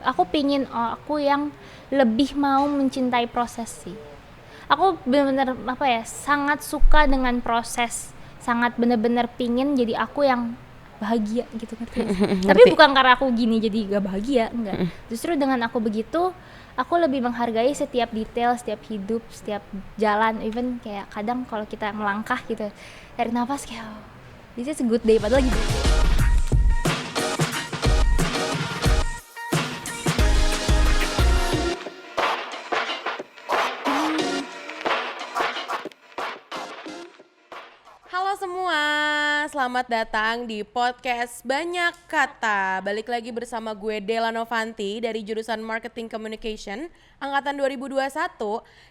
Aku pingin aku yang lebih mau mencintai proses sih. Aku bener-bener apa ya, sangat suka dengan proses, sangat bener-bener pingin jadi aku yang bahagia gitu, ngerti gak sih? Tapi Ngerti. bukan karena aku gini jadi gak bahagia, enggak. Justru dengan aku begitu, aku lebih menghargai setiap detail, setiap hidup, setiap jalan. Even kayak kadang kalau kita melangkah gitu, tarik nafas kayak this is a good day, padahal gitu. Halo semua, selamat datang di podcast Banyak Kata. Balik lagi bersama gue Dela Novanti dari jurusan Marketing Communication angkatan 2021.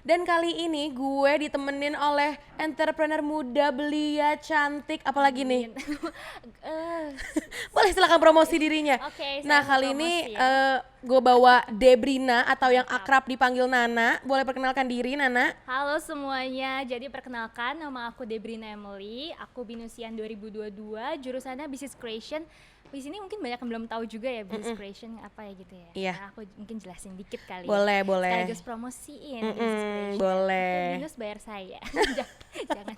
Dan kali ini gue ditemenin oleh entrepreneur muda, belia, cantik, apalagi nih? Boleh silakan promosi dirinya. Oke, Nah saya mau kali ini promosi ya. gue bawa Debrina atau yang Mantap. akrab dipanggil Nana. Boleh perkenalkan diri Nana? Halo semuanya, jadi perkenalkan nama aku Debrina Emily, aku binusian 2022, jurusannya Business Creation. Di sini mungkin banyak yang belum tahu juga ya Business Creation apa ya gitu ya. Iya. Nah, aku mungkin jelasin dikit kali Boleh, ya. boleh. Sekaligus promosiin Business Creation. boleh. Oke, Binus bayar saya. Jangan.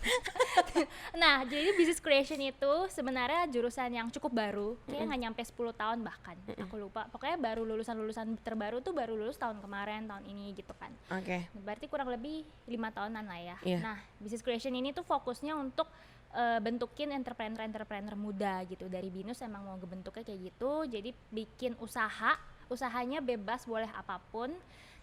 Nah, jadi Business Creation itu sebenarnya jurusan yang cukup baru, kayaknya nggak nyampe 10 tahun bahkan. Aku lupa. Pokoknya baru lulusan terbaru tuh baru lulus tahun kemarin, tahun ini gitu kan. Oke. Berarti kurang lebih 5 tahunan lah ya. Iya. Nah, Business Creation ini tuh fokusnya untuk bentukin entrepreneur muda gitu. Dari Binus emang mau ngebentuknya kayak gitu. Jadi bikin usahanya bebas, boleh apapun.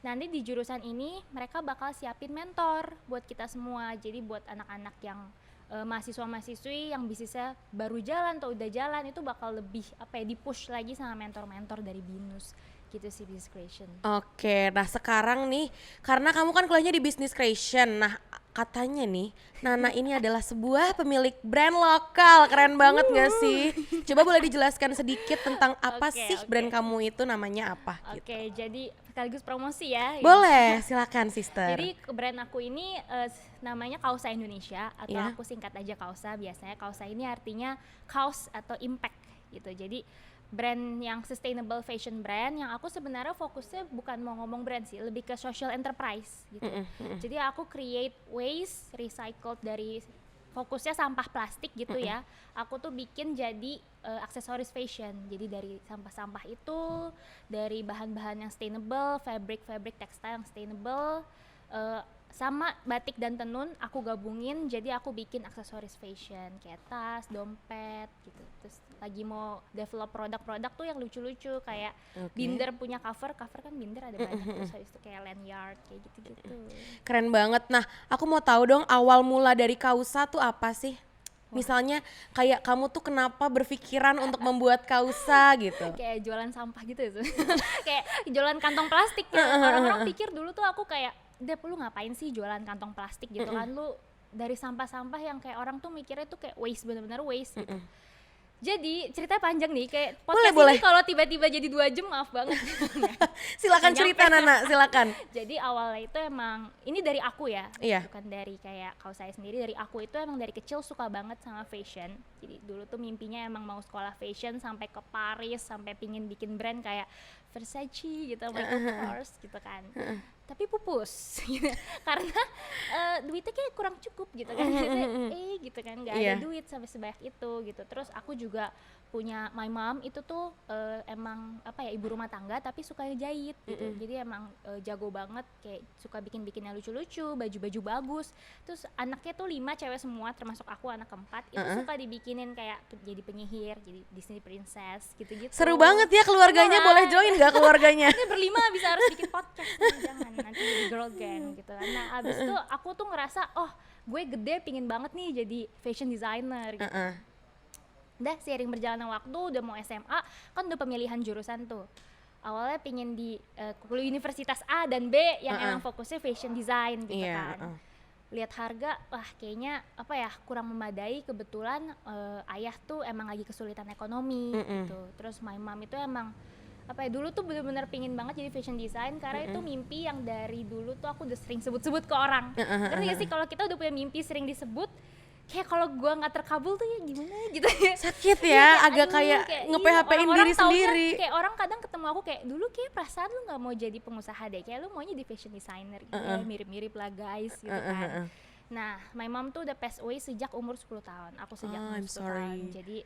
Nanti di jurusan ini mereka bakal siapin mentor buat kita semua. Jadi buat anak-anak yang mahasiswa-mahasiswi yang bisnisnya baru jalan atau udah jalan, itu bakal lebih di-push lagi sama mentor-mentor dari Binus. Gitu sih Business Creation. Oke, nah sekarang nih, karena kamu kan kuliahnya di Business Creation, nah katanya nih, Nana ini adalah sebuah pemilik brand lokal, keren banget gak sih? Coba boleh dijelaskan sedikit tentang apa sih brand kamu itu, namanya apa? Oke, jadi sekaligus promosi ya. Boleh, silakan sister. Jadi brand aku ini namanya Kausa Indonesia atau Iya. aku singkat aja Kausa. Biasanya Kausa ini artinya cause atau impact gitu. Jadi brand yang sustainable fashion brand yang aku sebenarnya fokusnya bukan mau ngomong brand sih, lebih ke social enterprise gitu. Jadi aku create waste recycled dari fokusnya sampah plastik gitu ya. Aku tuh bikin jadi aksesoris fashion. Jadi dari sampah-sampah itu, dari bahan-bahan yang sustainable, fabric tekstil yang sustainable, sama batik dan tenun aku gabungin, jadi aku bikin aksesoris fashion kayak tas, dompet gitu. Terus lagi mau develop produk-produk tuh yang lucu-lucu kayak Binder punya cover kan Binder ada banyak terus habis itu kayak lanyard kayak gitu-gitu. Keren banget. Nah, aku mau tahu dong awal mula dari Kausa tuh apa sih? Misalnya kayak kamu tuh kenapa berpikiran untuk membuat Kausa gitu? Kayak jualan sampah gitu itu. Kayak jualan kantong plastik ya. Orang-orang pikir dulu tuh aku kayak, "Dep, lu ngapain sih jualan kantong plastik gitu kan? Lu dari sampah-sampah yang kayak orang tuh mikirnya tuh kayak waste, bener-bener waste gitu." Jadi ceritanya panjang nih, kayak podcast Boleh. ini kalau tiba-tiba jadi 2 jam maaf banget. Silakan Nggak cerita nyampe. Nana, silakan. Jadi awalnya itu emang ini dari aku ya, Iya. bukan dari kayak kalau saya sendiri. Dari aku itu emang dari kecil suka banget sama fashion. Jadi dulu tuh mimpinya emang mau sekolah fashion sampai ke Paris, sampai pingin bikin brand kayak Versace gitu, Michael Kors gitu kan. Tapi pupus gitu. Karena duitnya kayak kurang cukup gitu kan. Gitu kan, nggak ada duit sampai sebanyak itu gitu. Terus aku juga punya my mom itu tuh emang ibu rumah tangga tapi suka jahit gitu. Jadi emang jago banget, kayak suka bikin-bikin yang lucu-lucu, baju-baju bagus. Terus anaknya tuh 5 cewek semua termasuk aku anak keempat, itu suka dibikinin kayak jadi penyihir, jadi Disney princess gitu-gitu. Seru banget ya keluarganya, boleh join gak keluarganya? Ini berlima bisa harus bikin podcast nih, jangan nanti jadi girl gang gitu kan. Nah abis itu aku tuh ngerasa gue gede pingin banget nih jadi fashion designer gitu. Udah seiring berjalannya waktu, udah mau SMA kan udah pemilihan jurusan tuh. Awalnya pingin di universitas A dan B yang emang fokusnya fashion design gitu kan. Lihat harga, wah kayaknya kurang memadai. Kebetulan ayah tuh emang lagi kesulitan ekonomi gitu. Terus my mom itu emang dulu tuh bener-bener pingin banget jadi fashion design karena itu mimpi yang dari dulu tuh aku udah sering sebut-sebut ke orang. Ngerti gak sih kalau kita udah punya mimpi sering disebut, kayak kalau gua nggak terkabul tuh ya gimana gitu ya. Sakit Iya, ya, kayak, agak aduh, kayak kayak, nge-PHP-in orang-orang diri taunya sendiri. kayak orang kadang ketemu aku kayak dulu kayak perasaan lu nggak mau jadi pengusaha deh, kayak lu maunya di fashion designer gitu. Ya, mirip-mirip lah guys gitu kan. Nah, my mom tuh udah pass away sejak umur 10 tahun. Aku sejak umur I'm 10 tahun. sorry. Jadi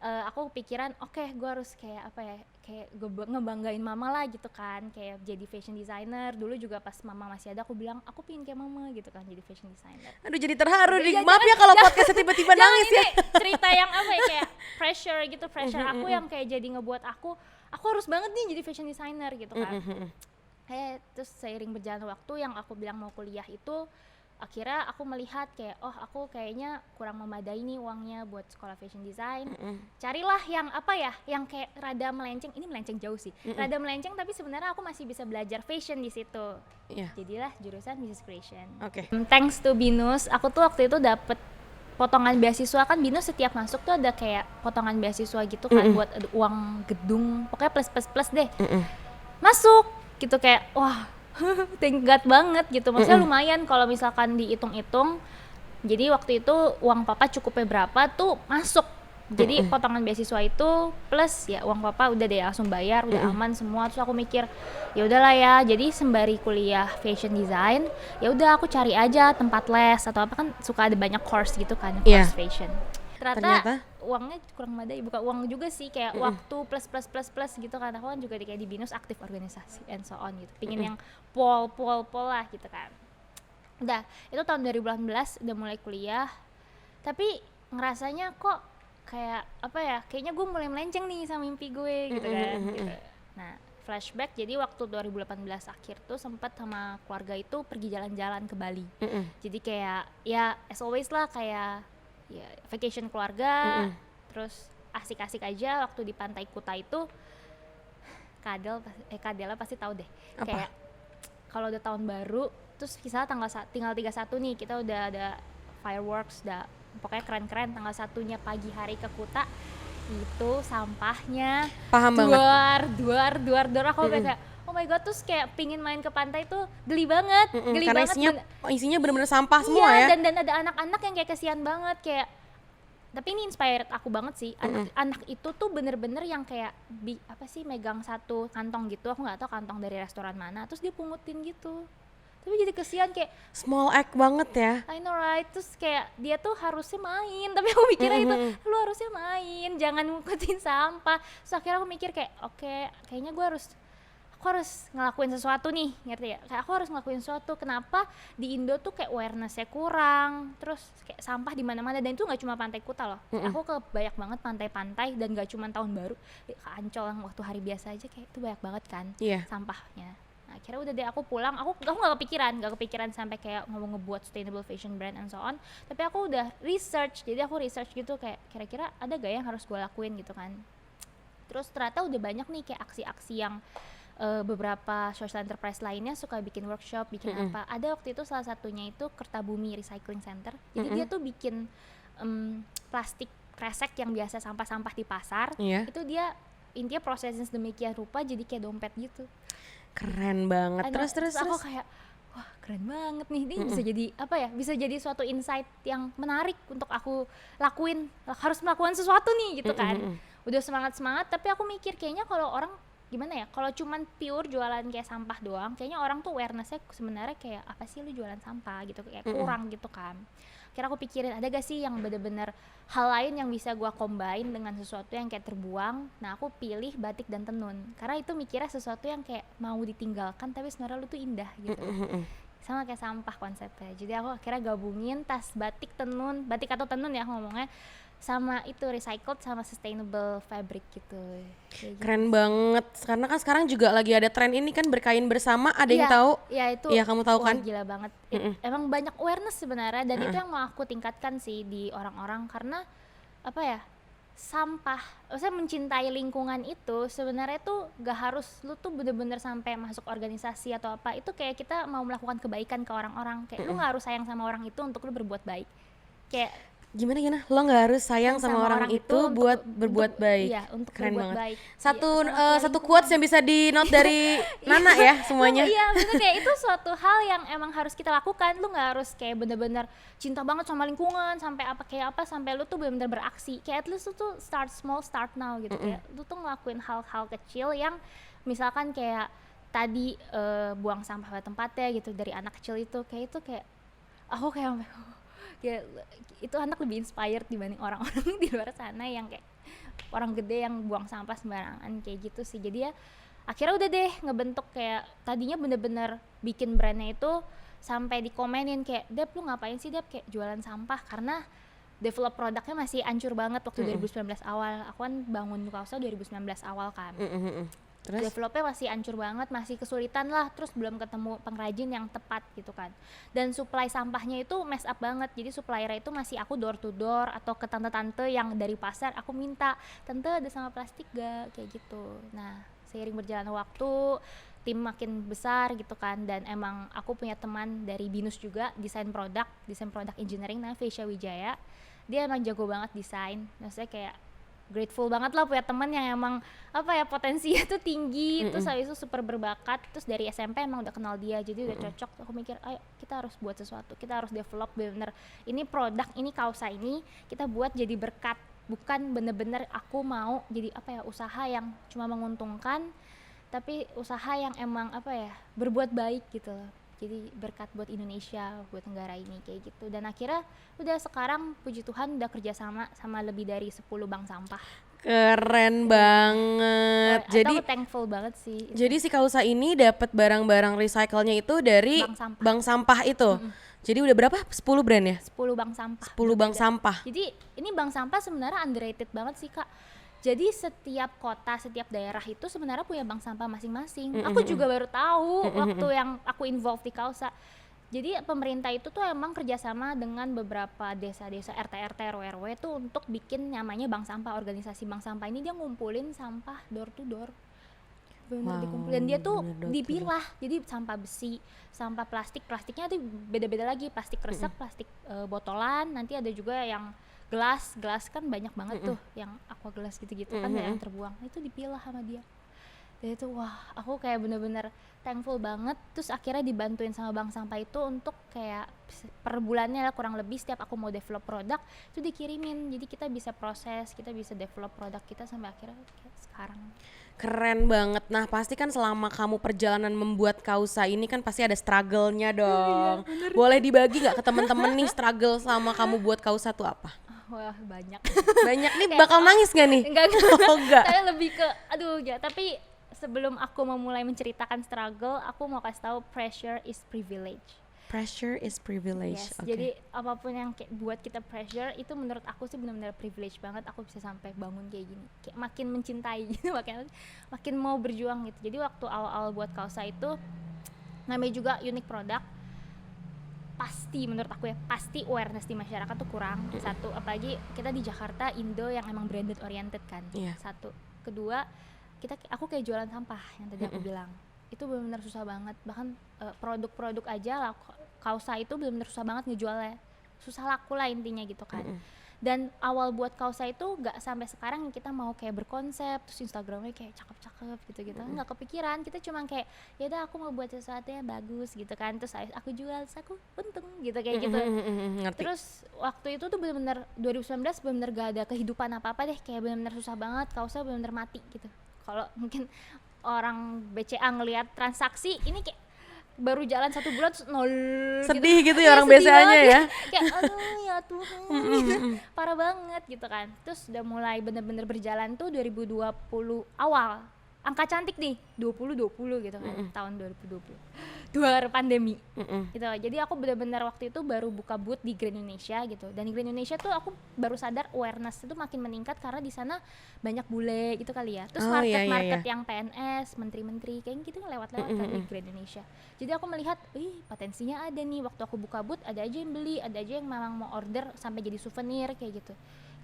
aku pikiran oke, gue harus kayak apa ya, kayak ngebanggain mama lah gitu kan, kayak jadi fashion designer. Dulu juga pas mama masih ada aku bilang aku pengen kayak mama gitu kan, jadi fashion designer. Aduh jadi terharu nih. Ya, Maaf ya kalau podcastnya tiba-tiba nangis ya. ini cerita yang apa ya, kayak pressure aku yang kayak jadi ngebuat aku harus banget nih jadi fashion designer gitu kan. Terus seiring berjalan waktu yang aku bilang mau kuliah itu, akhirnya aku melihat kayak aku kayaknya kurang memadai nih uangnya buat sekolah fashion design. Carilah yang apa ya, yang kayak rada melenceng, ini melenceng jauh sih, rada melenceng tapi sebenarnya aku masih bisa belajar fashion di situ. Jadilah jurusan business creation. Thanks to Binus, aku tuh waktu itu dapet potongan beasiswa kan. Binus setiap masuk tuh ada kayak potongan beasiswa gitu kan, buat uang gedung, pokoknya plus deh. Masuk gitu kayak wah thank God banget gitu, maksudnya lumayan kalau misalkan dihitung-hitung. Jadi waktu itu uang papa cukupnya berapa tuh masuk, jadi potongan beasiswa itu plus ya uang papa udah deh langsung bayar, udah aman semua. Terus aku mikir ya udahlah ya, jadi sembari kuliah fashion design ya udah aku cari aja tempat les atau apa, kan suka ada banyak course gitu kan, course fashion. Ternyata uangnya kurang memadai, bukan uang juga sih, kayak waktu plus gitu kan. Aku kan juga kayak di Binus aktif organisasi and so on gitu, pingin yang pol lah gitu kan. Udah itu tahun 2018 udah mulai kuliah, tapi ngerasanya kok kayak apa ya, kayaknya gue mulai melenceng nih sama mimpi gue gitu kan gitu. Nah flashback, jadi waktu 2018 akhir tuh sempat sama keluarga itu pergi jalan-jalan ke Bali. Jadi kayak ya as always lah, kayak ya vacation keluarga, terus asik-asik aja. Waktu di Pantai Kuta itu Kadela pasti tahu deh. Apa? Kayak kalau udah tahun baru terus kisah tinggal 31 nih, kita udah ada fireworks, udah pokoknya keren-keren. Tanggal 1-nya pagi hari ke Kuta itu sampahnya duar aku kayak oh my god, terus kayak pingin main ke pantai tuh geli banget, karena isinya bener-bener sampah semua ya. Dan ada anak-anak yang kayak kesian banget, kayak tapi ini inspired aku banget sih. Anak itu tuh bener-bener yang kayak megang satu kantong gitu, aku nggak tahu kantong dari restoran mana, terus dia pungutin gitu. Tapi jadi kesian, kayak small act banget ya. I know right. Terus kayak dia tuh harusnya main, tapi aku mikirnya itu lu harusnya main, jangan ngikutin sampah. Terus akhirnya aku mikir kayak oke, kayaknya aku harus ngelakuin sesuatu nih, ngerti ya? Kayak aku harus ngelakuin sesuatu. Kenapa di Indo tuh kayak awareness-nya kurang, terus kayak sampah di mana-mana, dan itu nggak cuma Pantai Kuta loh. Aku ke banyak banget pantai-pantai, dan nggak cuma tahun baru, ke Ancol yang waktu hari biasa aja kayak itu banyak banget kan sampahnya. Nah, akhirnya udah deh aku pulang, aku nggak kepikiran sampai kayak ngomong ngebuat sustainable fashion brand and so on. Tapi aku udah research, jadi aku research gitu kayak kira-kira ada gak yang harus gue lakuin gitu kan. Terus ternyata udah banyak nih kayak aksi-aksi yang beberapa social enterprise lainnya suka bikin workshop, bikin apa. Ada waktu itu salah satunya itu Kertabumi Recycling Center. Jadi dia tuh bikin plastik kresek yang biasa sampah-sampah di pasar, itu dia intinya prosesnya sedemikian rupa jadi kayak dompet gitu. Keren banget. Terus aku kayak wah keren banget nih, ini bisa jadi apa ya, bisa jadi suatu insight yang menarik untuk aku lakuin, harus melakukan sesuatu nih gitu kan. Udah semangat tapi aku mikir kayaknya kalau orang gimana ya, kalau cuman pure jualan kayak sampah doang, kayaknya orang tuh awareness-nya sebenarnya kayak apa sih lu jualan sampah gitu, kayak kurang gitu kan. Kira aku pikirin ada gak sih yang bener-bener hal lain yang bisa gua combine dengan sesuatu yang kayak terbuang. Nah aku pilih batik dan tenun, karena itu mikirnya sesuatu yang kayak mau ditinggalkan tapi sebenarnya lu tuh indah gitu. Sama kayak sampah konsepnya. Jadi aku akhirnya gabungin tas batik atau tenun ya ngomongnya, sama itu recycled sama sustainable fabric gitu. Keren banget, karena kan sekarang juga lagi ada tren ini kan, berkain bersama, ada yang tahu? Iya itu. Iya kamu tahu kan? Gila banget. Emang banyak awareness sebenarnya, dan itu yang mau aku tingkatkan sih di orang-orang, karena apa ya, sampah, maksudnya mencintai lingkungan itu sebenarnya tuh gak harus lu tuh bener-bener sampai masuk organisasi atau apa. Itu kayak kita mau melakukan kebaikan ke orang-orang, kayak lu gak harus sayang sama orang itu untuk lu berbuat baik. Kayak Gimana? Lo nggak harus sayang sama orang itu buat berbuat baik. Iya, untuk Keren berbuat banget. baik. Satu Iya, sama satu lingkungan. quotes yang bisa di note dari Nana ya semuanya. Iya, bener, kayak itu suatu hal yang emang harus kita lakukan. Lu nggak harus kayak bener-bener cinta banget sama lingkungan sampai apa sampai lu tuh bener-bener beraksi. Kayak at least lu tuh start small, start now gitu. Kayak lu tuh ngelakuin hal-hal kecil yang misalkan kayak tadi buang sampah pada tempatnya gitu dari anak kecil itu kayak aku kayak sampai ya itu anak lebih inspired dibanding orang-orang di luar sana yang kayak orang gede yang buang sampah sembarangan kayak gitu sih. Jadi ya akhirnya udah deh ngebentuk kayak tadinya bener-bener bikin brandnya itu sampai dikomenin kayak Dep lu ngapain sih Dep kayak jualan sampah, karena develop produknya masih ancur banget waktu 2019 awal. Aku kan bangun Kausa 2019 awal kan. Terus Developnya masih ancur banget, masih kesulitan lah, terus belum ketemu pengrajin yang tepat gitu kan. Dan supply sampahnya itu mess up banget, jadi suppliernya itu masih aku door to door atau ke tante-tante yang dari pasar aku minta, tante ada sampah plastik gak, kayak gitu. Nah seiring berjalan waktu tim makin besar gitu kan, dan emang aku punya teman dari BINUS juga, desain produk engineering, namanya Vesya Wijaya. Dia emang jago banget desain, maksudnya kayak grateful banget lah punya teman yang emang apa ya potensinya tuh tinggi, terus habis itu super berbakat, terus dari SMP emang udah kenal dia, jadi udah cocok. Aku mikir ayo kita harus buat sesuatu, kita harus develop bener ini produk ini Kausa ini kita buat jadi berkat, bukan bener-bener aku mau jadi apa ya usaha yang cuma menguntungkan, tapi usaha yang emang apa ya berbuat baik gitu loh, jadi berkat buat Indonesia, buat negara ini kayak gitu. Dan akhirnya udah sekarang puji Tuhan udah kerjasama sama lebih dari 10 bank sampah. keren banget. Atau thankful banget sih. Jadi si Kausa ini dapat barang-barang recycle-nya itu dari bank sampah itu. Jadi udah berapa? 10 brand ya? 10 bank sampah. 10 bank sampah. Jadi ini bank sampah sebenarnya underrated banget sih Kak. Jadi setiap kota, setiap daerah itu sebenarnya punya bank sampah masing-masing. Aku juga baru tahu waktu yang aku involved di Kausa. Jadi pemerintah itu tuh emang kerjasama dengan beberapa desa-desa RT-RT RW-RW itu untuk bikin namanya bank sampah. Organisasi bank sampah ini dia ngumpulin sampah door to door. Bener dikumpulin. Dan dia tuh dipilah. Jadi sampah besi, sampah plastiknya tuh beda-beda lagi. Plastik kresek, plastik botolan. Nanti ada juga yang gelas kan banyak banget tuh yang aqua gelas gitu-gitu kan yang terbuang. Itu dipilah sama dia. Jadi itu wah, aku kayak bener-bener thankful banget. Terus akhirnya dibantuin sama bank sampah itu untuk kayak per bulannya lah kurang lebih setiap aku mau develop produk itu dikirimin. Jadi kita bisa proses, kita bisa develop produk kita sampai akhirnya kayak sekarang. Keren banget. Nah pasti kan selama kamu perjalanan membuat Kausa ini kan pasti ada struggle-nya dong. Boleh dibagi gak ke temen-temen nih struggle sama kamu buat Kausa tuh apa? Wah banyak. Banyak nih, bakal nangis gak nih? Enggak. Oh, enggak. Saya lebih ke aduh ya, tapi sebelum aku memulai menceritakan struggle, aku mau kasih tahu pressure is privilege. Pressure is privilege. Yes, jadi apapun yang kayak buat kita pressure itu menurut aku sih benar-benar privilege banget. Aku bisa sampai bangun kayak gini, kayak makin mencintai gitu, makin mau berjuang gitu. Jadi waktu awal-awal buat Kausa itu namanya juga unique product, pasti menurut aku ya pasti awareness di masyarakat tuh kurang. Satu, apalagi kita di Jakarta Indo yang emang branded oriented kan. Satu, kedua aku kayak jualan sampah yang tadi aku bilang itu benar-benar susah banget. Bahkan produk-produk aja lah Kausa itu benar-benar susah banget ngejualnya, susah laku lah intinya gitu kan. Dan awal buat Kausa itu nggak sampai sekarang kita mau kayak berkonsep terus Instagramnya kayak cakep-cakep gitu-gitu, nggak kepikiran. Kita cuma kayak ya udah aku mau buat sesuatu yang bagus gitu kan, terus aku jual, terus aku untung gitu kayak gitu. Terus waktu itu tuh benar-benar 2019 benar-benar gak ada kehidupan apa-apa deh, kayak benar-benar susah banget. Kausa benar-benar mati gitu. Kalau mungkin orang BCA ngelihat transaksi ini kayak baru jalan 1 bulan terus nol sedih gitu ya orang sedih BCA-nya ya. Kayak aduh ya Tuhan parah banget gitu kan. Terus udah mulai bener-bener berjalan tuh 2020 awal, angka cantik nih 2020 gitu kan, tahun 2020 luar pandemi gitu. Jadi aku benar-benar waktu itu baru buka booth di Green Indonesia gitu, dan di Green Indonesia tuh aku baru sadar awareness itu makin meningkat karena di sana banyak bule gitu kali ya. Terus market yang PNS, menteri-menteri kayak gitu lewat-lewat kan di Green Indonesia. Jadi aku melihat, potensinya ada nih. Waktu aku buka booth ada aja yang beli, ada aja yang memang mau order sampai jadi souvenir kayak gitu.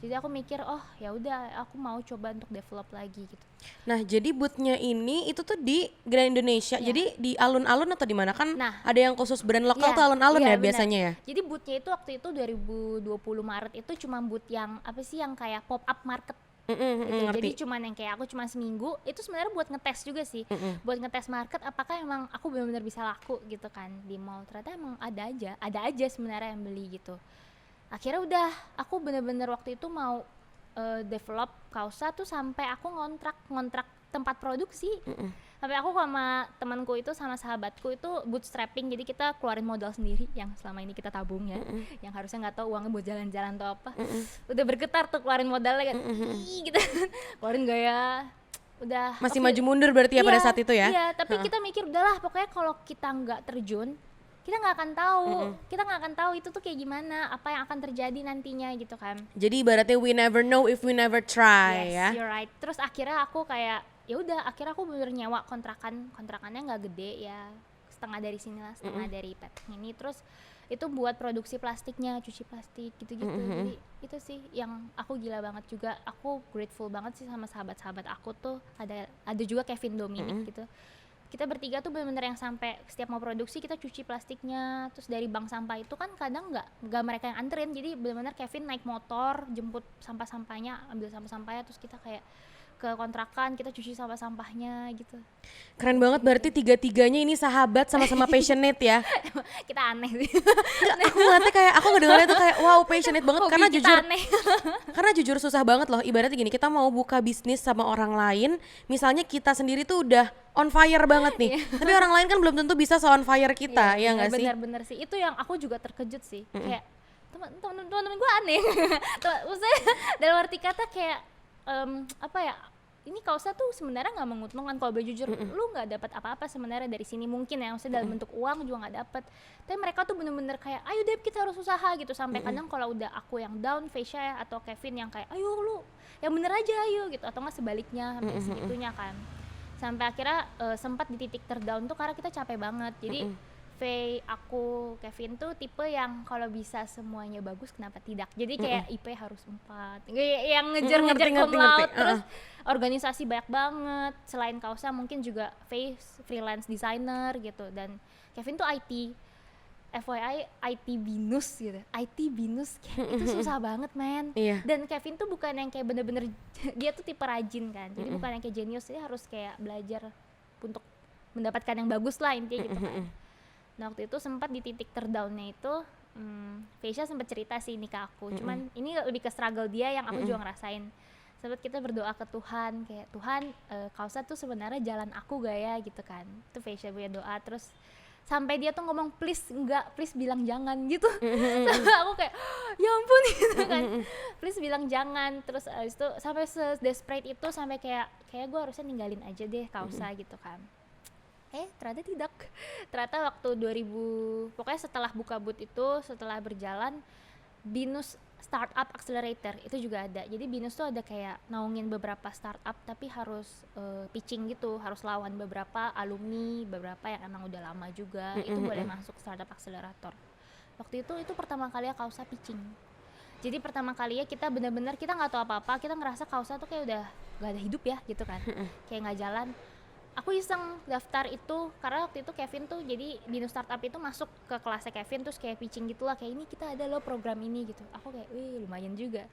Jadi aku mikir, oh ya udah, aku mau coba untuk develop lagi gitu. Nah, jadi bootnya ini itu tuh di Grand Indonesia. Iya. Jadi di alun-alun atau di mana? Kan Nah, ada yang khusus brand lokal iya, tuh alun-alun iya, ya benar. biasanya ya. Jadi bootnya itu waktu itu 2020 Maret itu cuma boot yang apa sih, yang kayak pop up market gitu. Ngerti. Jadi cuman yang kayak aku cuma seminggu itu sebenarnya buat ngetes juga sih, buat ngetes market apakah emang aku benar-benar bisa laku gitu kan di mall. Ternyata emang ada aja sebenarnya yang beli gitu. Akhirnya udah, aku bener-bener waktu itu mau develop Kausa tuh sampai aku ngontrak tempat produksi. Sampai aku sama temanku itu sama sahabatku itu bootstrapping, jadi kita keluarin modal sendiri yang selama ini kita tabung ya, yang harusnya nggak tahu uangnya buat jalan-jalan atau apa. Udah bergetar tuh keluarin modalnya kan, gitu. Keluarin gaya udah Masih oke. maju mundur berarti ya pada Iya, saat itu ya. Iya, tapi kita mikir udahlah pokoknya kalau kita nggak terjun kita nggak akan tahu itu tuh kayak gimana, apa yang akan terjadi nantinya gitu kan. Jadi ibaratnya we never know if we never try ya. Yes, you're right. Terus akhirnya aku kayak ya udah, akhirnya aku bener nyewa kontrakannya nggak gede ya, setengah dari sini lah, setengah dari Peteng ini. Terus itu buat produksi plastiknya, cuci plastik gitu-gitu. Jadi itu sih yang aku gila banget juga. Aku grateful banget sih sama sahabat-sahabat aku tuh, ada juga Kevin Dominic gitu. Kita bertiga tuh bener-bener yang sampai setiap mau produksi kita cuci plastiknya. Terus dari bank sampah itu kan kadang nggak mereka yang anterin, jadi bener-bener Kevin naik motor jemput sampah-sampahnya, ambil sampah-sampahnya, terus kita kayak ke kontrakan, kita cuci sampah-sampahnya gitu. Keren banget, berarti tiga-tiganya ini sahabat sama-sama passionate ya. Kita aneh sih. Aku ngeliatnya kayak, aku ngedengarnya tuh kayak wow passionate banget. Hobi Karena kita jujur aneh. Karena jujur susah banget loh. Ibaratnya gini, kita mau buka bisnis sama orang lain, misalnya kita sendiri tuh udah on fire banget nih, tapi orang lain kan belum tentu bisa se-on fire kita, ya nggak sih? Bener-bener sih, itu yang aku juga terkejut sih. Kayak teman-teman gue aneh. Maksudnya dalam arti kata kayak apa ya, ini Kausa tuh sebenarnya nggak menguntungkan kalau boleh jujur. Lu nggak dapat apa-apa sebenarnya dari sini, mungkin ya, maksudnya dalam bentuk uang juga nggak dapat. Tapi mereka tuh bener-bener kayak ayo Deb kita harus usaha gitu, sampai kadang kalau udah aku yang down, Faisha atau Kevin yang kayak ayo lu yang bener aja ayo gitu, atau nggak sebaliknya sampai segitunya kan. Sampai akhirnya sempat di titik terdown tuh karena kita capek banget. Jadi Faye, aku, Kevin tuh tipe yang kalau bisa semuanya bagus kenapa tidak. Jadi kayak IP harus 4, yang ngejar-ngejar cum laude. Terus organisasi banyak banget. Selain Kausa mungkin juga Faye freelance designer gitu, dan Kevin tuh IT. FYI IT binus gitu. IT binus itu susah banget men. Dan Kevin tuh bukan yang kayak bener-bener dia tuh tipe rajin kan. Jadi bukan yang kayak jenius, dia harus kayak belajar untuk mendapatkan yang bagus lah intinya gitu kan. Nah waktu itu sempat di titik terdownnya itu Faisha sempat cerita sih ini ke aku, cuman ini lebih ke struggle dia yang aku juga ngerasain. Sempat kita berdoa ke Tuhan kayak Tuhan, Kausa tuh sebenarnya jalan aku gak ya gitu kan. Itu Faisha punya doa, terus sampai dia tuh ngomong please bilang jangan gitu. Sampai aku kayak ya ampun gitu kan, please bilang jangan. Terus abis itu sampai se-desperate itu, sampai kayak gue harusnya ninggalin aja deh Kausa gitu kan. Ternyata tidak. Ternyata waktu 2000, pokoknya setelah buka booth itu, setelah berjalan, Binus Startup Accelerator itu juga ada. Jadi Binus tuh ada kayak naungin beberapa startup, tapi harus pitching gitu, harus lawan beberapa alumni, beberapa yang emang udah lama juga, itu boleh masuk Startup Accelerator. Waktu itu pertama kali ya Kausa pitching. Jadi pertama kali ya kita benar-benar kita nggak tahu apa-apa, kita ngerasa Kausa tuh kayak udah gak ada hidup ya gitu kan, kayak nggak jalan. Aku iseng daftar itu karena waktu itu Kevin tuh, jadi Binus Startup itu masuk ke kelasnya Kevin, terus kayak pitching gitulah, kayak ini kita ada loh program ini gitu. Aku kayak lumayan juga.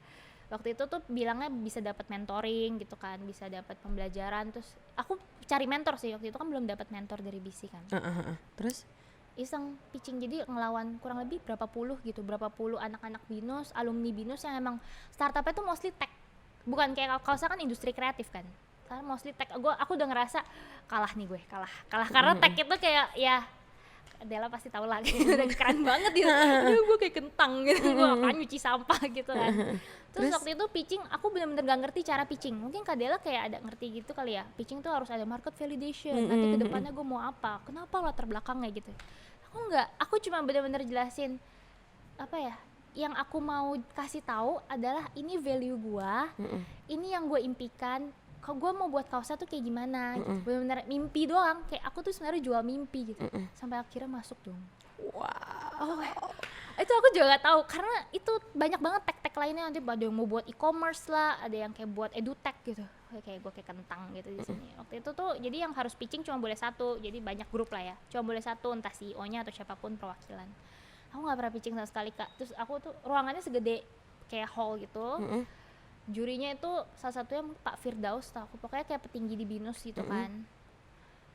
Waktu itu tuh bilangnya bisa dapat mentoring gitu kan, bisa dapat pembelajaran. Terus aku cari mentor sih, waktu itu kan belum dapat mentor dari BC kan. Terus iseng pitching, jadi ngelawan kurang lebih berapa puluh anak-anak Binus, alumni Binus yang emang startupnya tuh mostly tech, bukan kayak Kausa kan industri kreatif kan. Karena mostly tech, aku udah ngerasa kalah nih gue, kalah karena tech itu kayak ya Dela pasti tahu lah gitu, udah keren banget gitu. Gue kayak kentang gitu, gue akan nyuci sampah gitu kan. Terus waktu itu pitching, aku benar-benar gak ngerti cara pitching. Mungkin Kak Dela kayak ada ngerti gitu kali ya, pitching tuh harus ada market validation, nanti kedepannya gue mau apa, kenapa latar belakangnya gitu. Aku enggak, aku cuma benar-benar jelasin apa ya, yang aku mau kasih tahu adalah ini value gue, ini yang gue impikan. Gue mau buat Kausa tuh kayak gimana gitu. Bener-bener mimpi doang, kayak aku tuh sebenarnya jual mimpi gitu. Sampai akhirnya masuk dong. Wow. Itu aku juga nggak tahu karena itu banyak banget tag-tag lainnya, nanti ada yang mau buat e-commerce lah, ada yang kayak buat edutech gitu, kayak gue kayak kentang gitu di sini. Waktu itu tuh jadi yang harus pitching cuma boleh satu, jadi banyak grup lah ya, cuma boleh satu, entah CEO-nya atau siapapun perwakilan. Aku nggak pernah pitching sama sekali Kak. Terus aku tuh ruangannya segede kayak hall gitu. Jurinya itu salah satunya Pak Firdaus, tau aku pokoknya kayak petinggi di BINUS gitu kan.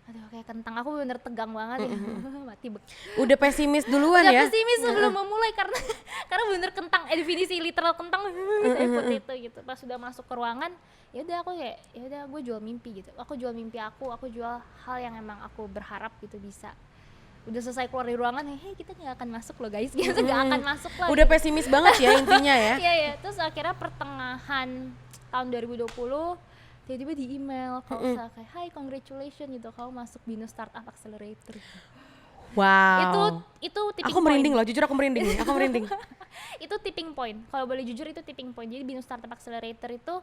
Aduh kayak kentang, aku bener tegang banget ya. Mati Udah pesimis duluan udah ya. pesimis sebelum memulai karena bener kentang, definisi literal kentang seperti itu gitu. Pas sudah masuk ke ruangan, ya udah aku kayak ya udah gue jual mimpi gitu. Aku jual mimpi aku jual hal yang emang aku berharap gitu bisa. Udah selesai keluar dari ruangan, hei kita nggak akan masuk loh guys, gitu nggak akan masuk lah. Udah gitu. pesimis banget ya intinya ya. Iya. Terus akhirnya pertengahan tahun 2020 tiba-tiba di email kalau kayak hi congratulations gitu, kamu masuk BINUS Startup Accelerator. Wow. Itu tipping Aku merinding point. loh, jujur aku merinding. Aku merinding. Itu tipping point. Kalau boleh jujur itu tipping point. Jadi BINUS Startup Accelerator itu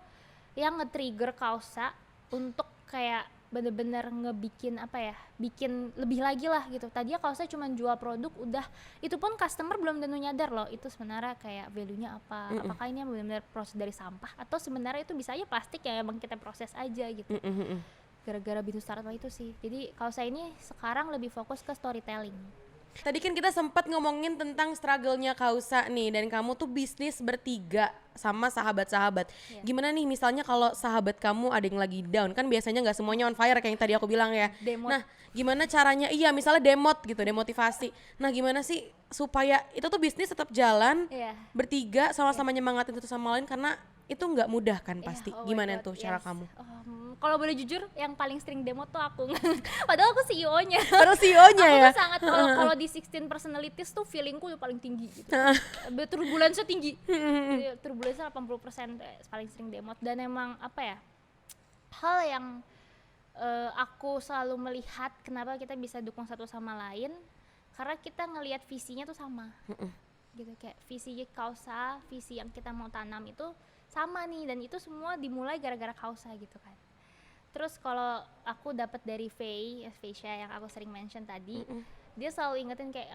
yang nge-trigger Kausa untuk kayak bener-bener ngebikin apa ya, bikin lebih lagi lah gitu. Tadinya Kausa cuma jual produk udah, itu pun customer belum tentu nyadar loh itu sebenarnya kayak value-nya apa. Apakah ini benar-benar proses dari sampah atau sebenarnya itu bisa aja plastik yang emang kita proses aja gitu. Gara-gara BINUS Startup itu sih. Jadi Kausa ini sekarang lebih fokus ke storytelling. Tadi kan kita sempat ngomongin tentang struggle-nya Kausa nih, dan kamu tuh bisnis bertiga sama sahabat-sahabat. Gimana nih misalnya kalau sahabat kamu ada yang lagi down, kan biasanya nggak semuanya on fire kayak yang tadi aku bilang ya. Demot. Nah gimana caranya, iya misalnya demot gitu, demotivasi. Nah gimana sih supaya itu tuh bisnis tetap jalan bertiga sama-sama nyemangatin satu sama lain, karena itu nggak mudah kan pasti. Oh my Gimana God, tuh cara kamu? Kalau boleh jujur, yang paling sering demo tuh aku. Padahal aku CEO-nya. Padahal CEO-nya Aku ya. tuh sangat kalau di 16 personalities tuh feelingku udah paling tinggi gitu. Turbulensinya tinggi. Turbulensinya 80% paling sering demo, dan emang apa ya? Hal yang aku selalu melihat kenapa kita bisa dukung satu sama lain, karena kita ngelihat visinya tuh sama. Gitu kayak visi Kausa, visi yang kita mau tanam itu sama nih, dan itu semua dimulai gara-gara Kausa gitu kan. Terus kalau aku dapat dari Faysha yang aku sering mention tadi, dia selalu ingetin kayak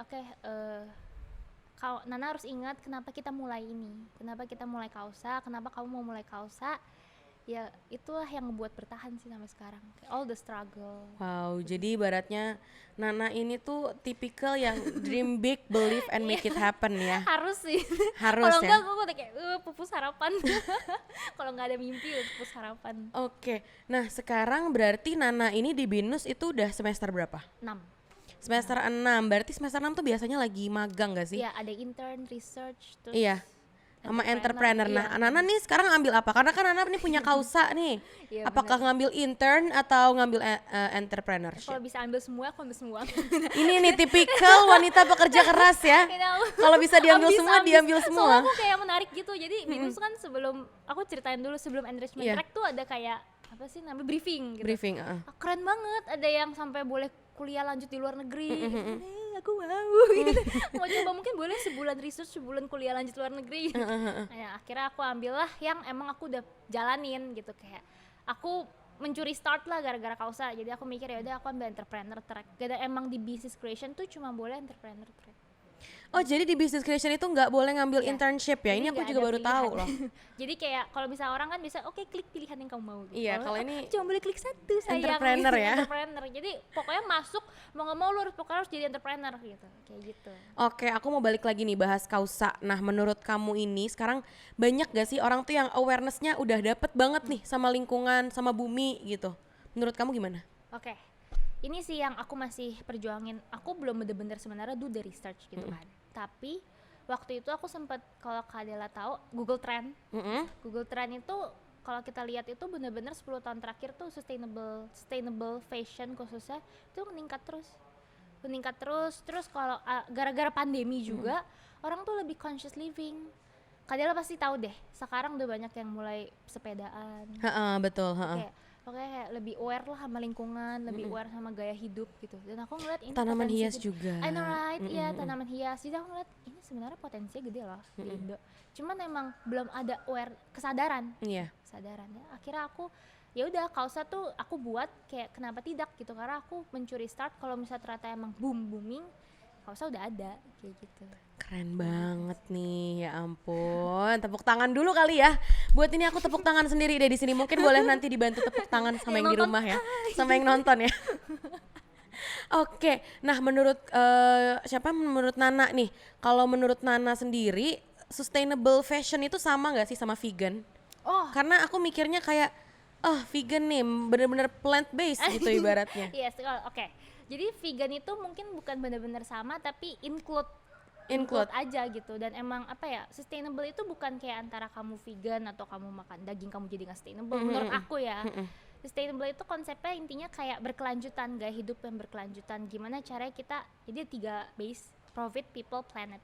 Nana harus ingat kenapa kita mulai ini, kenapa kita mulai Kausa, kenapa kamu mau mulai Kausa. Ya itulah yang ngebuat bertahan sih sampai sekarang, kayak all the struggle. Wow, jadi ibaratnya Nana ini tuh tipikal yang dream big, believe and make it happen ya. Harus sih. Harus Kalau ya. enggak aku udah kayak pupus harapan. Kalau nggak ada mimpi pupus harapan. Oke, nah sekarang berarti Nana ini di BINUS itu udah semester berapa? 6. Semester 6, berarti semester 6 tuh biasanya lagi magang gak sih? Iya, ada intern, research, terus Iya, sama entrepreneur. Nah, Iya. Nana nih sekarang ambil apa? Karena kan Nana nih punya Kausa nih. Iya, Apakah ngambil intern atau ngambil entrepreneurship? kalau bisa ambil semua, aku ambil semua. Ini nih tipikal wanita pekerja keras ya. Kalau bisa diambil semua, diambil Soalnya semua. aku kayak menarik gitu. Jadi BINUS kan sebelum, aku ceritain dulu sebelum enrichment track tuh ada kayak apa sih namanya, briefing gitu. Briefing, Keren banget, ada yang sampai boleh kuliah lanjut di luar negeri. Aku wow gitu. Mau coba mungkin boleh sebulan research, sebulan kuliah lanjut luar negeri. Nah, akhirnya aku ambil lah yang emang aku udah jalanin gitu, kayak aku mencuri start lah gara-gara Kausa. Jadi aku mikir ya udah aku ambil entrepreneur track. Karena emang di business creation tuh cuma boleh entrepreneur track. Oh, jadi di business creation itu nggak boleh ngambil internship ya? Ini Jadi aku nggak juga ada baru pilihan. tahu loh. Jadi kayak kalau bisa orang kan bisa oke, klik pilihan yang kamu mau gitu. Iya, kalau ini cuma boleh klik satu sayang. entrepreneur gitu. ya. Entrepreneur. Jadi pokoknya masuk mau nggak mau lu harus jadi entrepreneur gitu. Kayak gitu. Oke, aku mau balik lagi nih bahas Kausa. Nah, menurut kamu ini sekarang banyak gak sih orang tuh yang awareness-nya udah dapet banget nih sama lingkungan, sama bumi gitu? Menurut kamu gimana? Oke. Ini sih yang aku masih perjuangin. Aku belum bener-bener sebenarnya do the research gitu kan. Tapi waktu itu aku sempat, kalau Kak Dela tahu, Google Trend. Google Trend itu kalau kita lihat itu benar-benar 10 tahun terakhir tuh sustainable fashion khususnya itu meningkat terus. Terus kalau gara-gara pandemi juga orang tuh lebih conscious living. Kak Dela pasti tahu deh, sekarang udah banyak yang mulai sepedaan. Betul. Pokoknya kayak lebih aware lah sama lingkungan, lebih aware sama gaya hidup gitu. Dan aku ngeliat ini Tanaman potensi hias gede. juga. I know right, iya tanaman hias. Jadi aku ngeliat ini sebenarnya potensinya gede loh di Indo. Cuman emang belum ada kesadaran. Iya. Kesadaran ya. Akhirnya aku ya udah Kausa tuh aku buat kayak kenapa tidak gitu, karena aku mencuri start kalau misalnya ternyata emang booming Kausa udah ada kayak gitu. Keren banget nih, ya ampun. Tepuk tangan dulu kali ya. Buat ini aku tepuk tangan sendiri deh di sini. Mungkin boleh nanti dibantu tepuk tangan sama yang di rumah ya, sama yang nonton ya. Oke, nah menurut menurut Nana nih, kalau menurut Nana sendiri, sustainable fashion itu sama nggak sih sama vegan? Oh, Karena aku mikirnya kayak, oh vegan nih bener-bener plant based gitu ibaratnya. yes, oke. Jadi vegan itu mungkin bukan benar-benar sama tapi include Include. aja gitu. Dan emang apa ya, sustainable itu bukan kayak antara kamu vegan atau kamu makan daging kamu jadi nggak sustainable. Menurut aku ya, sustainable itu konsepnya intinya kayak berkelanjutan, gaya hidup yang berkelanjutan. Gimana caranya kita, jadi 3 base: profit, people, planet.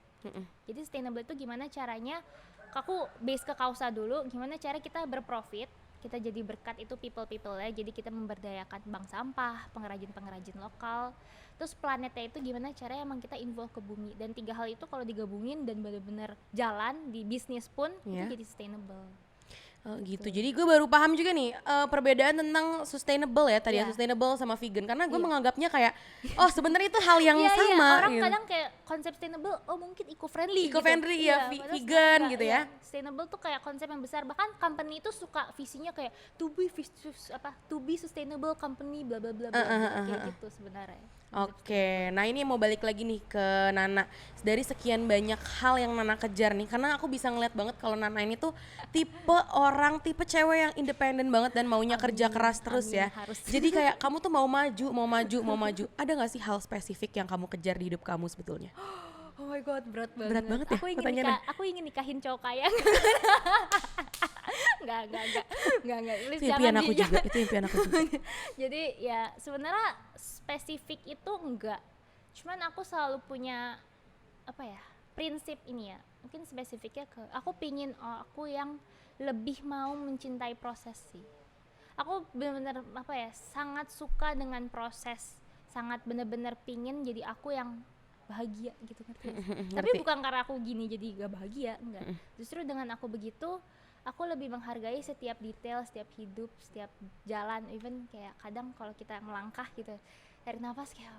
Jadi sustainable itu gimana caranya, aku base ke Kausa dulu, gimana cara kita berprofit, kita jadi berkat itu people ya, jadi kita memberdayakan bank sampah, pengrajin lokal. Terus planetnya itu gimana caranya emang kita involve ke bumi. Dan 3 hal itu kalau digabungin dan benar-benar jalan di bisnis pun itu jadi sustainable. Oh gitu. Jadi gue baru paham juga nih perbedaan tentang sustainable ya tadi ya, sustainable sama vegan, karena gue menganggapnya kayak oh sebenarnya itu hal yang sama. Orang gitu. kadang kayak konsep sustainable mungkin eco-friendly Eco-friendly gitu. ya, vegan gitu ya. Sustainable tuh kayak konsep yang besar, bahkan company itu suka visinya kayak to be sustainable company bla bla bla kayak gitu sebenarnya. Oke, nah ini mau balik lagi nih ke Nana. Dari sekian banyak hal yang Nana kejar nih, karena aku bisa ngeliat banget kalau Nana ini tuh tipe cewek yang independen banget dan maunya kerja keras terus ya. Harus. Jadi kayak kamu tuh mau maju. Ada gak sih hal spesifik yang kamu kejar di hidup kamu sebetulnya? Oh my god, berat banget. Berat banget ya pertanyaannya. Aku ingin nikahin cowok kaya. Enggak. Itu impian aku juga, itu impian aku juga. Jadi ya sebenarnya spesifik itu enggak. Cuman aku selalu punya prinsip ini ya. Mungkin spesifiknya ke aku pingin aku yang lebih mau mencintai proses sih. Aku benar-benar sangat suka dengan proses. Sangat benar-benar pingin jadi aku yang bahagia gitu ngerti. Tapi bukan karena aku gini jadi gak bahagia, enggak. Justru dengan aku begitu, aku lebih menghargai setiap detail, setiap hidup, setiap jalan. Even kayak kadang kalau kita melangkah gitu, tarik nafas kayak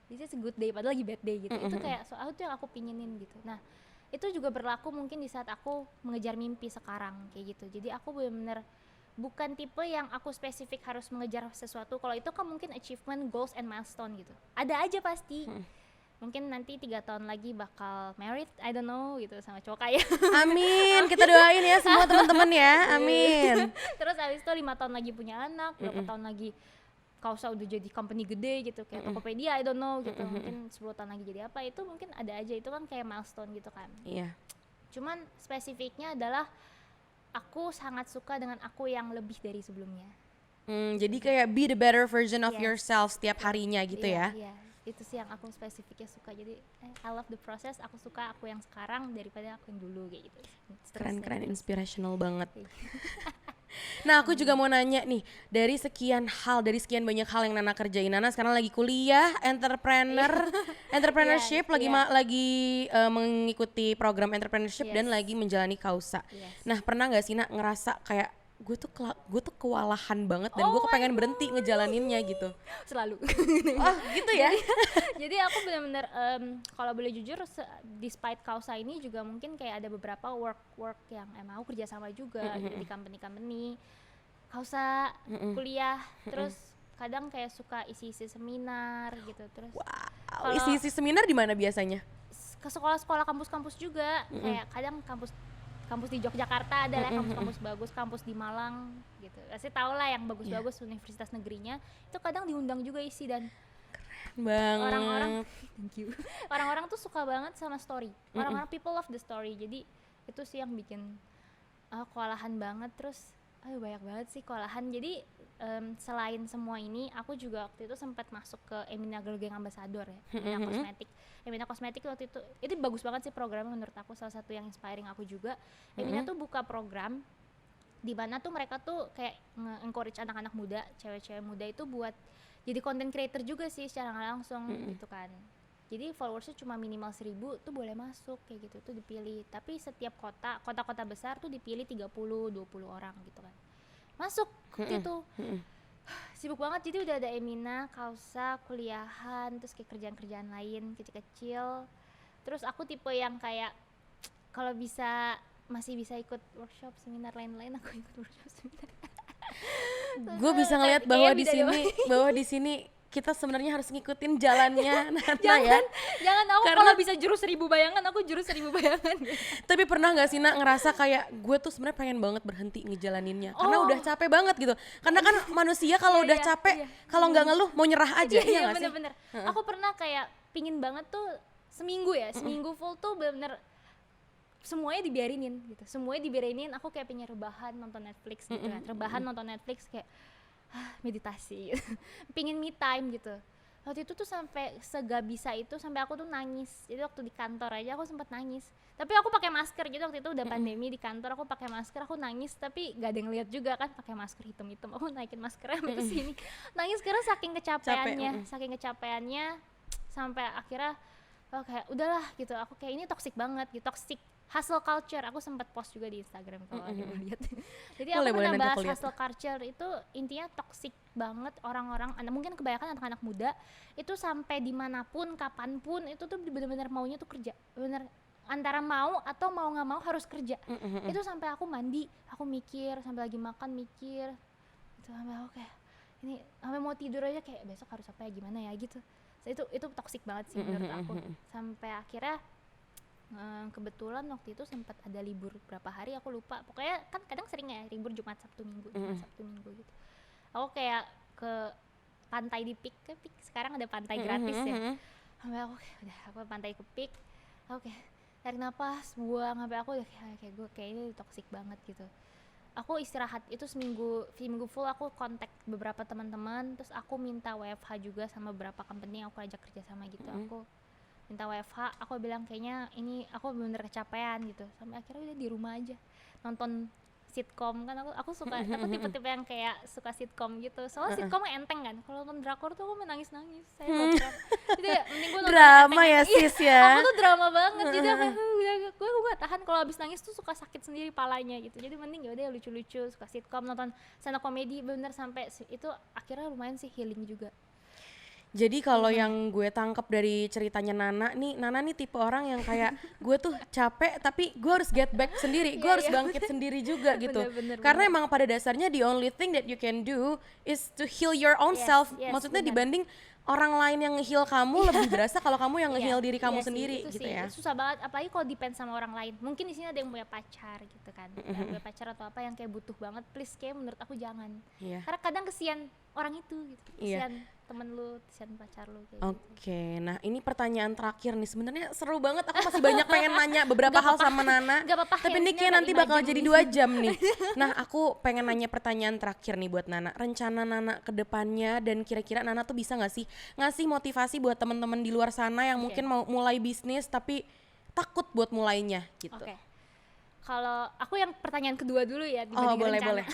this is a good day padahal lagi bad day gitu. Itu kayak soal itu yang aku pinginin gitu. Nah, itu juga berlaku mungkin di saat aku mengejar mimpi sekarang kayak gitu. Jadi aku benar-benar bukan tipe yang aku spesifik harus mengejar sesuatu. Kalau itu kan mungkin achievement, goals, and milestone gitu. Ada aja pasti. Mungkin nanti 3 tahun lagi bakal married, I don't know gitu, sama cowok kaya. Amin, kita doain ya semua teman-teman ya, amin. Terus abis itu 5 tahun lagi punya anak, berapa tahun lagi Kausa udah jadi company gede gitu, kayak Tokopedia, I don't know gitu. Mungkin 10 tahun lagi jadi apa, itu mungkin ada aja, itu kan kayak milestone gitu kan. Iya. Cuman spesifiknya adalah aku sangat suka dengan aku yang lebih dari sebelumnya. Jadi kayak be the better version of yourself setiap harinya gitu ya. Iya. Itu sih yang aku spesifiknya suka. Jadi I love the process, aku suka aku yang sekarang daripada aku yang dulu kayak gitu. Keren, inspirational banget. Nah aku juga mau nanya nih, dari sekian banyak hal yang Nana kerjain, Nana sekarang lagi kuliah, entrepreneurship, lagi mengikuti program entrepreneurship dan lagi menjalani Kausa. Nah pernah nggak sih Nak ngerasa kayak gue tuh kewalahan banget dan gue kepengen berhenti ngejalaninnya gitu? Selalu. Oh gitu ya. Jadi aku benar-benar kalau boleh jujur, despite Kausa ini juga mungkin kayak ada beberapa work yang emang aku kerja sama juga gitu, di company Kausa, kuliah, terus kadang kayak suka isi seminar gitu. Terus isi seminar di mana biasanya? Ke sekolah-sekolah, kampus-kampus juga. Kayak kadang kampus di Yogyakarta ada lah, kampus bagus, kampus di Malang gitu. Pasti tau lah yang bagus-bagus, universitas negerinya itu kadang diundang juga isi. Dan banget. Orang-orang tuh suka banget sama story. Orang-orang people love the story. Jadi itu sih yang bikin kewalahan banget. Terus banyak banget sih kewalahan. Jadi selain semua ini, aku juga waktu itu sempat masuk ke Emina Girl Gang Ambassador ya, Emina Kosmetik waktu itu bagus banget sih programnya menurut aku, salah satu yang inspiring aku juga. Emina tuh buka program di mana tuh mereka tuh kayak nge-encourage anak-anak muda, cewek-cewek muda itu buat jadi content creator juga sih secara nggak langsung gitu kan. Jadi followersnya cuma minimal 1000 tuh boleh masuk kayak gitu, tuh dipilih. Tapi setiap kota-kota besar tuh dipilih 30-20 orang gitu kan. Masuk gitu. Sibuk banget, jadi udah ada Emina, Kausa, kuliahan, terus kayak kerjaan-kerjaan lain kecil-kecil. Terus aku tipe yang kayak kalau bisa masih bisa ikut workshop, seminar lain-lain, aku ikut workshop, seminar. Gue bisa ngelihat bahwa di sini kita sebenarnya harus ngikutin jalannya Nana ya. Jangan aku Karena- kalau bisa jurus 1000 bayangan, aku jurus 1000 bayangan. Tapi pernah nggak sih Nak ngerasa kayak gue tuh sebenarnya pengen banget berhenti ngejalaninnya karena Oh. udah capek banget gitu. Karena kan manusia kalau Iya, udah iya, capek, iya. kalau nggak ngeluh mau nyerah aja, iya Iya nggak sih? bener-bener. Aku pernah kayak pingin banget tuh seminggu full tuh bener-bener semuanya dibiarinin gitu. Semuanya dibiarinin, aku kayak pengen rebahan nonton Netflix gitu kan. Rebahan nonton Netflix kayak meditasi gitu. Pingin me time gitu. Waktu itu tuh sampai sega bisa itu sampai aku tuh nangis. Jadi waktu di kantor aja aku sempat nangis. Tapi aku pakai masker, jadi waktu itu udah pandemi di kantor, aku pakai masker, aku nangis tapi gak ada yang lihat juga kan, pakai masker hitam-hitam. Aku naikin maskernya sampai ke sini. Nangis karena saking kecapeannya, sampai akhirnya kayak udahlah gitu. Aku kayak ini toxic banget gitu, toxic hustle culture. Aku sempat post juga di Instagram kalau ada yang lihat. Jadi Boleh, aku boleh, pernah nanti bahas aku lihat. hustle culture itu intinya toxic banget orang-orang, mungkin kebanyakan anak-anak muda itu sampai dimanapun, kapanpun itu tuh benar-benar maunya tuh kerja, bener antara mau atau mau nggak mau harus kerja. Itu sampai aku mandi, aku mikir, sampai lagi makan mikir, itu sampai aku kayak ini sampai mau tidur aja kayak besok harus apa ya gimana ya gitu. Itu toxic banget sih menurut aku. Sampai akhirnya kebetulan waktu itu sempat ada libur berapa hari aku lupa, pokoknya kan kadang sering ya libur Jumat Sabtu Minggu gitu. Aku kayak ke pantai di Pik, sekarang ada pantai gratis ya. Sampai aku kayak udah aku pantai ke Pik, aku kayak tarik napas, buang, sampai aku udah kayak gue kayak ini toxic banget gitu. Aku istirahat itu seminggu full, aku kontak beberapa teman-teman, terus aku minta WFH juga sama beberapa company yang aku ajak kerja sama gitu. Aku minta WFH, aku bilang kayaknya ini aku bener kecapean gitu. Sampai akhirnya udah di rumah aja nonton sitkom kan, aku suka, aku tipe-tipe yang kayak suka sitkom gitu. Soalnya sitkom enteng kan. Kalau nonton drakor tuh aku menangis-nangis. Saya baperan. Jadi ya, mending gue nonton Drama enteng. ya sis ya. Aku tuh drama banget. Jadi aku gue gak tahan kalau habis nangis tuh suka sakit sendiri palanya gitu. Jadi mending ya udah lucu-lucu, suka sitkom, nonton stand up comedy bener sampai itu akhirnya lumayan sih healing juga. Jadi kalau yang gue tangkap dari ceritanya Nana nih tipe orang yang kayak gue tuh capek tapi gue harus get back sendiri, gue harus bangkit sendiri juga gitu. Karena emang pada dasarnya the only thing that you can do is to heal your own self. Maksudnya dibanding orang lain yang nge-heal kamu lebih berasa kalau kamu yang nge-heal diri kamu sendiri itu gitu sih, ya. itu susah banget apalagi kalau depend sama orang lain. Mungkin di sini ada yang punya pacar gitu kan, yang punya pacar atau apa yang kayak butuh banget, please kayak menurut aku jangan. Karena kadang kesian orang itu gitu, kesian temen lu, kesian pacar lu kayak gitu. Oke, nah ini pertanyaan terakhir nih, sebenarnya seru banget, aku masih banyak pengen nanya beberapa hal sama Nana, tapi ini kayak nanti bakal jadi 2 jam nih. Nah aku pengen nanya pertanyaan terakhir nih buat Nana, rencana Nana ke depannya dan kira-kira Nana tuh bisa gak sih ngasih motivasi buat teman-teman di luar sana yang mungkin mau mulai bisnis tapi takut buat mulainya gitu. Kalau aku yang pertanyaan kedua dulu ya dibanding rencana.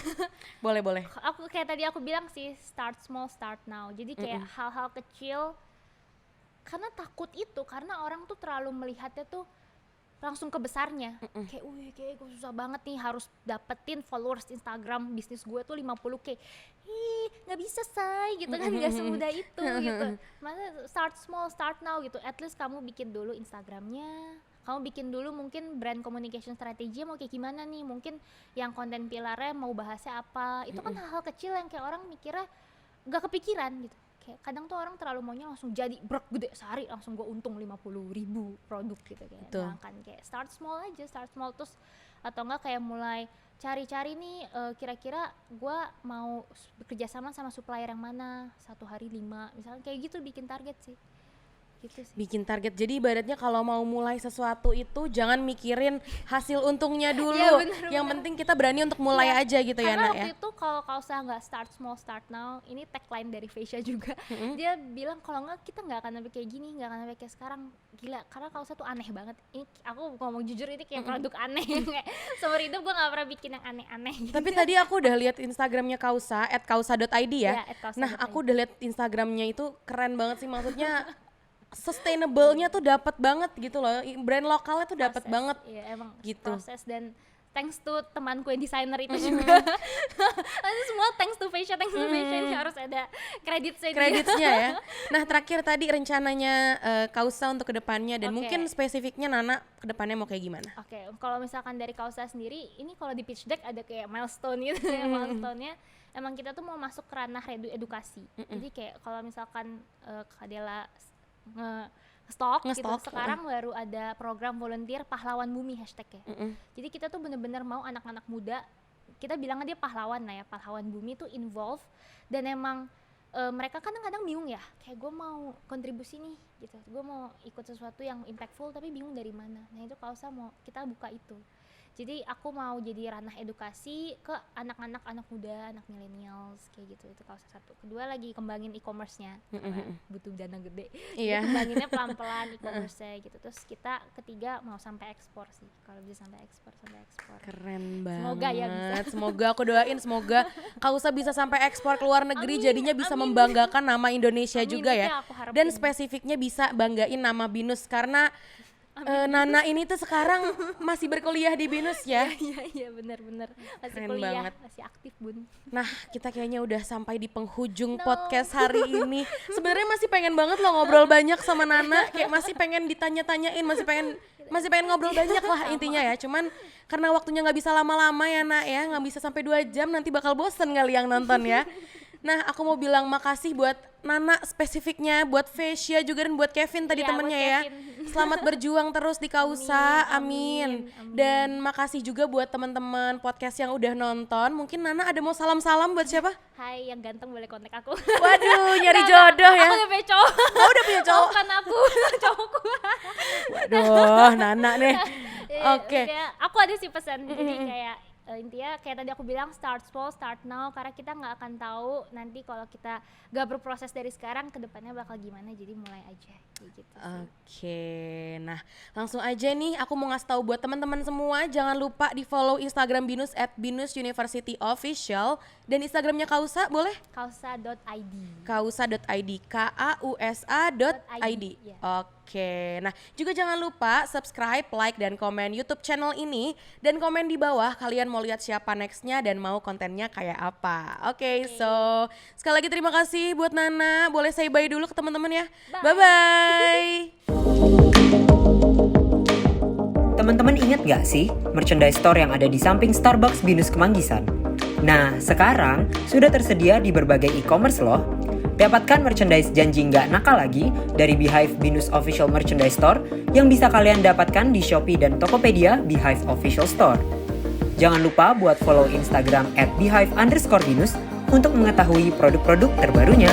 boleh. Aku kayak tadi aku bilang sih, start small, start now. Jadi kayak hal-hal kecil, karena takut itu karena orang tuh terlalu melihatnya tuh langsung ke besarnya. Kayak kayak gue susah banget nih harus dapetin followers Instagram bisnis gue tuh 50K. Nggak bisa say gitu kan, nggak semudah itu gitu. Maksudnya start small, start now gitu. At least kamu bikin dulu Instagramnya, kamu bikin dulu mungkin brand communication strategy mau kayak gimana nih, mungkin yang konten pilarnya mau bahasnya apa. Itu kan hal-hal kecil yang kayak orang mikirnya nggak kepikiran gitu. Kayak kadang tuh orang terlalu maunya langsung jadi brok gede sehari langsung gue untung 50.000 produk gitu kayak. Nah, kan kayak start small aja, start small terus atau enggak kayak mulai cari-cari nih kira-kira gue mau bekerja sama supplier yang mana, 1 hari 5 misalnya kayak gitu, bikin target sih. Gitu sih. Bikin target, jadi ibaratnya kalau mau mulai sesuatu itu jangan mikirin hasil untungnya dulu, yang penting kita berani untuk mulai aja gitu ya Nak ya. Karena waktu itu kalau usah nggak start small start now, ini tagline dari Faisha juga, dia bilang kalau nggak kita nggak akan sampai kayak gini, nggak akan sampai kayak sekarang, gila. Karena kalau tuh aneh banget, ini aku ngomong jujur ini kayak produk aneh, kayak seumur hidup gue nggak pernah bikin yang aneh-aneh gitu. Tapi tadi aku udah lihat Instagramnya Kausa @kausa.id ya. Nah aku udah lihat Instagramnya itu keren banget sih, maksudnya sustainable-nya tuh dapat banget gitu loh, brand lokalnya tuh dapat banget. Iya emang gitu. Proses dan thanks to temanku yang desainer itu juga. Itu semua thanks to fashion harus ada kreditnya ya. Nah terakhir tadi rencananya Kausa untuk kedepannya dan mungkin spesifiknya Nana kedepannya mau kayak gimana? Oke, kalau misalkan dari Kausa sendiri, ini kalau di pitch deck ada kayak milestone gitu ya, milestone-nya emang kita tuh mau masuk ke ranah edukasi. Jadi kayak kalau misalkan Kak Dela nge-stalk gitu, sekarang baru ada program volunteer pahlawan bumi hashtagnya. Jadi kita tuh bener-bener mau anak-anak muda, kita bilangnya dia pahlawan lah ya, pahlawan bumi tuh involve, dan emang mereka kadang-kadang bingung ya, kayak gue mau kontribusi nih gitu, gue mau ikut sesuatu yang impactful tapi bingung dari mana. Nah itu Kausa mau kita buka itu. Jadi aku mau jadi ranah edukasi ke anak-anak, anak muda, anak millennials kayak gitu. Itu Kausa satu. Kedua lagi kembangin e-commerce-nya. Butuh dana gede. Iya. Kembanginnya pelan-pelan e-commerce-nya gitu. Terus kita ketiga mau sampai ekspor sih. Kalau bisa sampai ekspor. Keren banget. Semoga ya bisa. Semoga aku doain semoga Kausa bisa sampai ekspor ke luar negeri, jadinya bisa membanggakan nama Indonesia juga ya. Dan spesifiknya bisa banggain nama BINUS karena Nana ini tuh sekarang masih berkuliah di BINUS ya. Iya benar-benar masih Keren kuliah, banget. masih aktif Bun. Nah kita kayaknya udah sampai di penghujung podcast hari ini. Sebenarnya masih pengen banget loh ngobrol banyak sama Nana, kayak masih pengen ditanya-tanyain, masih pengen ngobrol banyak lah intinya ya. Cuman karena waktunya nggak bisa lama-lama ya Nak ya, nggak bisa sampai 2 jam, nanti bakal bosen kali yang nonton ya. Nah aku mau bilang makasih buat Nana spesifiknya, buat Fasya juga dan buat Kevin tadi temennya ya. Selamat berjuang terus di Kausa, amin. Dan makasih juga buat teman-teman podcast yang udah nonton. Mungkin Nana ada mau salam-salam buat siapa? Hai yang ganteng boleh kontak aku. Waduh nyari jodoh ya. Aku udah punya cowok. Oh udah punya cowok? Bukan aku, cowokku. Waduh Nana nih. Oke. Aku ada sih pesan, jadi kayak intinya kayak tadi aku bilang start small, start now, karena kita nggak akan tahu nanti kalau kita gak berproses dari sekarang ke depannya bakal gimana, jadi mulai aja gitu sih. Oke, nah langsung aja nih aku mau ngasih tahu buat teman-teman semua, jangan lupa di follow Instagram BINUS @binusuniversityofficial dan Instagramnya Kausa boleh? Kausa.id. Kausa.id, KAUSA.id. Yeah. Oke, nah juga jangan lupa subscribe, like, dan komen YouTube channel ini. Dan komen di bawah kalian mau lihat siapa nextnya dan mau kontennya kayak apa. Oke, so sekali lagi terima kasih buat Nana. Boleh say bye dulu ke teman-teman ya. Bye-bye. Teman-teman ingat gak sih merchandise store yang ada di samping Starbucks BINUS Kemanggisan? Nah, sekarang sudah tersedia di berbagai e-commerce loh. Dapatkan merchandise janji nggak nakal lagi dari Beehive BINUS Official Merchandise Store yang bisa kalian dapatkan di Shopee dan Tokopedia Beehive Official Store. Jangan lupa buat follow Instagram @beehive_binus untuk mengetahui produk-produk terbarunya.